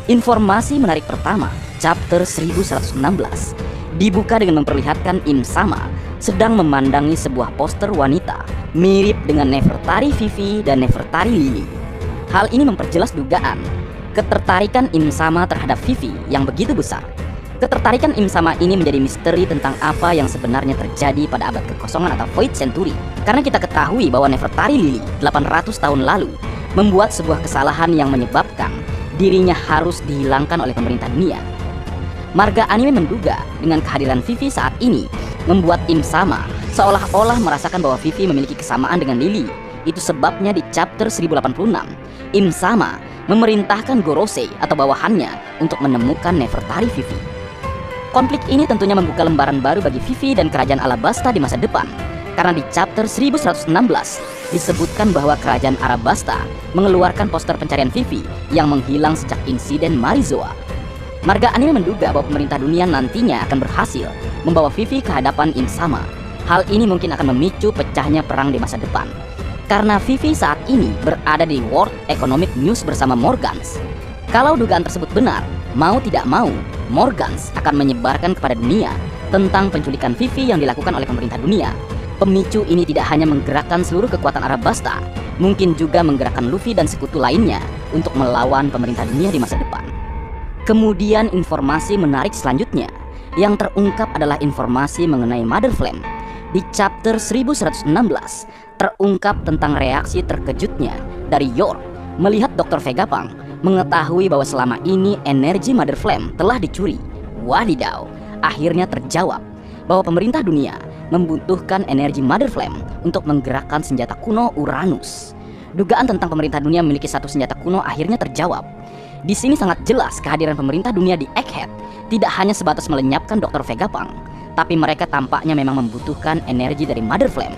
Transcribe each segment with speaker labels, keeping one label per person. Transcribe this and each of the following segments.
Speaker 1: Informasi menarik pertama, chapter 1116, dibuka dengan memperlihatkan Im Sama sedang memandangi sebuah poster wanita mirip dengan Nefertari Vivi dan Nefertari Lily. Hal ini memperjelas dugaan ketertarikan Im Sama terhadap Vivi yang begitu besar. Ketertarikan Im Sama ini menjadi misteri tentang apa yang sebenarnya terjadi pada abad kekosongan atau Void Century. Karena kita ketahui bahwa Nefertari Lily 800 tahun lalu membuat sebuah kesalahan yang menyebabkan dirinya harus dihilangkan oleh pemerintah dunia. Marga anime menduga dengan kehadiran Vivi saat ini membuat Im Sama seolah-olah merasakan bahwa Vivi memiliki kesamaan dengan Lily. Itu sebabnya di chapter 1086, Im Sama memerintahkan Gorosei atau bawahannya untuk menemukan Nefertari Vivi. Konflik ini tentunya membuka lembaran baru bagi Vivi dan kerajaan Alabasta di masa depan. Karena di chapter 1116 disebutkan bahwa kerajaan Arabasta mengeluarkan poster pencarian Vivi yang menghilang sejak insiden Marizoa. Marga anime menduga bahwa pemerintah dunia nantinya akan berhasil membawa Vivi ke hadapan Im Sama. Hal ini mungkin akan memicu pecahnya perang di masa depan. Karena Vivi saat ini berada di World Economic News bersama Morgans. Kalau dugaan tersebut benar, mau tidak mau, Morgans akan menyebarkan kepada dunia tentang penculikan Vivi yang dilakukan oleh pemerintah dunia. Pemicu ini tidak hanya menggerakkan seluruh kekuatan Arabasta, mungkin juga menggerakkan Luffy dan sekutu lainnya untuk melawan pemerintah dunia di masa depan. Kemudian informasi menarik selanjutnya yang terungkap adalah informasi mengenai Mother Flame. Di chapter 1116 terungkap tentang reaksi terkejutnya dari York melihat Dr. Vegapunk mengetahui bahwa selama ini energi Mother Flame telah dicuri. Wadidaw, akhirnya terjawab bahwa pemerintah dunia membutuhkan energi Mother Flame untuk menggerakkan senjata kuno Uranus. Dugaan tentang pemerintah dunia memiliki satu senjata kuno akhirnya terjawab. Di sini sangat jelas kehadiran pemerintah dunia di Egghead tidak hanya sebatas melenyapkan Dr. Vegapunk, tapi mereka tampaknya memang membutuhkan energi dari Mother Flame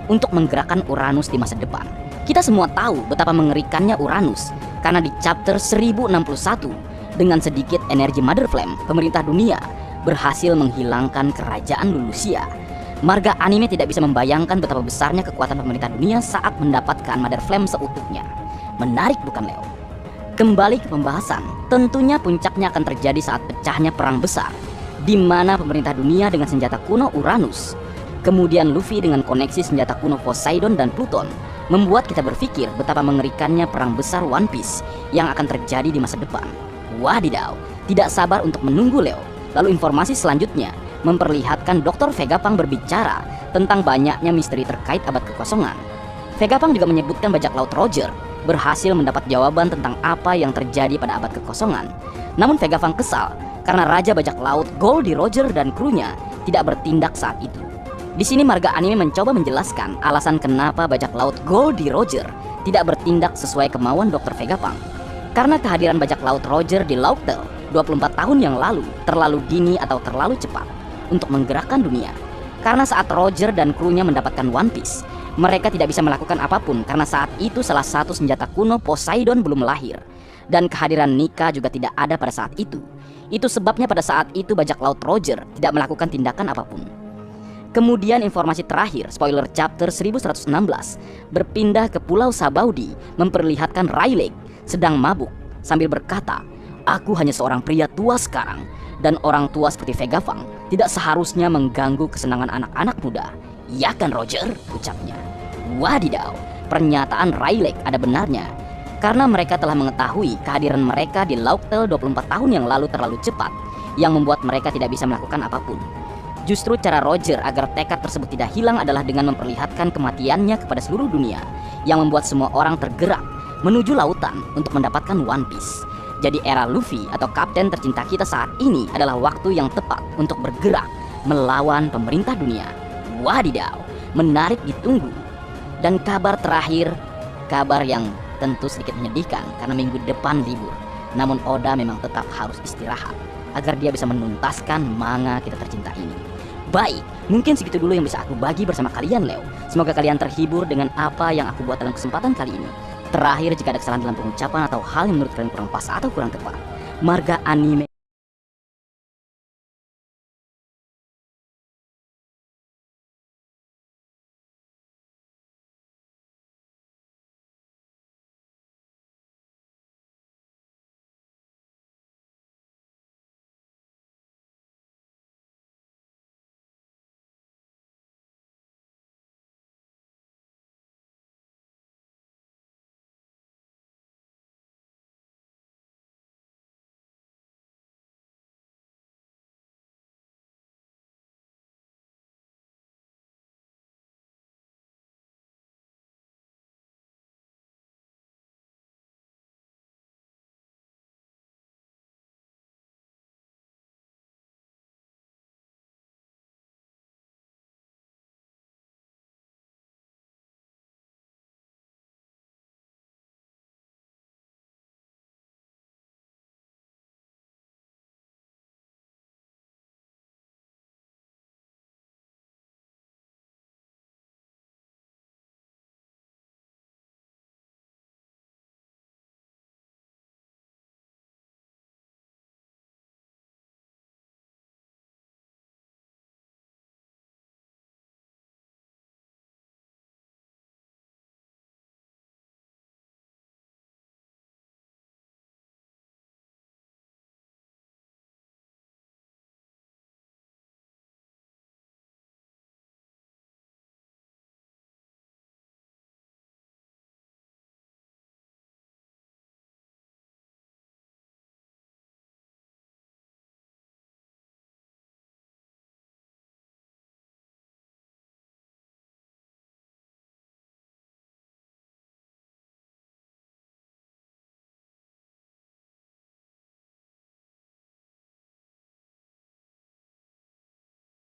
Speaker 1: untuk menggerakkan Uranus di masa depan. Kita semua tahu betapa mengerikannya Uranus karena di chapter 1061 dengan sedikit energi Mother Flame, pemerintah dunia berhasil menghilangkan kerajaan Lulusia. Marga anime tidak bisa membayangkan betapa besarnya kekuatan pemerintah dunia saat mendapatkan Mother Flame seutuhnya. Menarik bukan, Leo? Kembali ke pembahasan, tentunya puncaknya akan terjadi saat pecahnya perang besar, di mana pemerintah dunia dengan senjata kuno Uranus, kemudian Luffy dengan koneksi senjata kuno Poseidon dan Pluton, membuat kita berpikir betapa mengerikannya perang besar One Piece yang akan terjadi di masa depan. Wadidaw, tidak sabar untuk menunggu, Leo. Lalu informasi selanjutnya memperlihatkan Dr. Vegapunk berbicara tentang banyaknya misteri terkait abad kekosongan. Vegapunk juga menyebutkan bajak laut Roger berhasil mendapat jawaban tentang apa yang terjadi pada abad kekosongan. Namun Vegapunk kesal karena Raja Bajak Laut Goldie Roger dan krunya tidak bertindak saat itu. Di sini marga anime mencoba menjelaskan alasan kenapa bajak laut Goldie Roger tidak bertindak sesuai kemauan Dr. Vegapunk. Karena kehadiran bajak laut Roger di Laut Tale 24 tahun yang lalu terlalu dini atau terlalu cepat untuk menggerakkan dunia. Karena saat Roger dan krunya mendapatkan One Piece, mereka tidak bisa melakukan apapun karena saat itu salah satu senjata kuno Poseidon belum lahir. Dan kehadiran Nika juga tidak ada pada saat itu. Itu sebabnya pada saat itu bajak laut Roger tidak melakukan tindakan apapun. Kemudian informasi terakhir, spoiler chapter 1116, berpindah ke Pulau Sabaudi memperlihatkan Rayleigh sedang mabuk sambil berkata, "Aku hanya seorang pria tua sekarang, dan orang tua seperti Vegapunk tidak seharusnya mengganggu kesenangan anak-anak muda. Ya kan Roger?" ucapnya. Wadidaw, pernyataan Rayleigh ada benarnya. Karena mereka telah mengetahui kehadiran mereka di Laut Tale 24 tahun yang lalu terlalu cepat, yang membuat mereka tidak bisa melakukan apapun. Justru cara Roger agar tekad tersebut tidak hilang adalah dengan memperlihatkan kematiannya kepada seluruh dunia, yang membuat semua orang tergerak menuju lautan untuk mendapatkan One Piece. Jadi era Luffy atau kapten tercinta kita saat ini adalah waktu yang tepat untuk bergerak melawan pemerintah dunia. Wadidaw, menarik ditunggu. Dan kabar terakhir, kabar yang tentu sedikit menyedihkan karena minggu depan libur. Namun Oda memang tetap harus istirahat agar dia bisa menuntaskan manga kita tercinta ini. Baik, mungkin segitu dulu yang bisa aku bagi bersama kalian, Leo. Semoga kalian terhibur dengan apa yang aku buat dalam kesempatan kali ini. Terakhir, jika ada kesalahan dalam pengucapan atau hal yang menurut kalian kurang pas atau kurang tepat, marga anime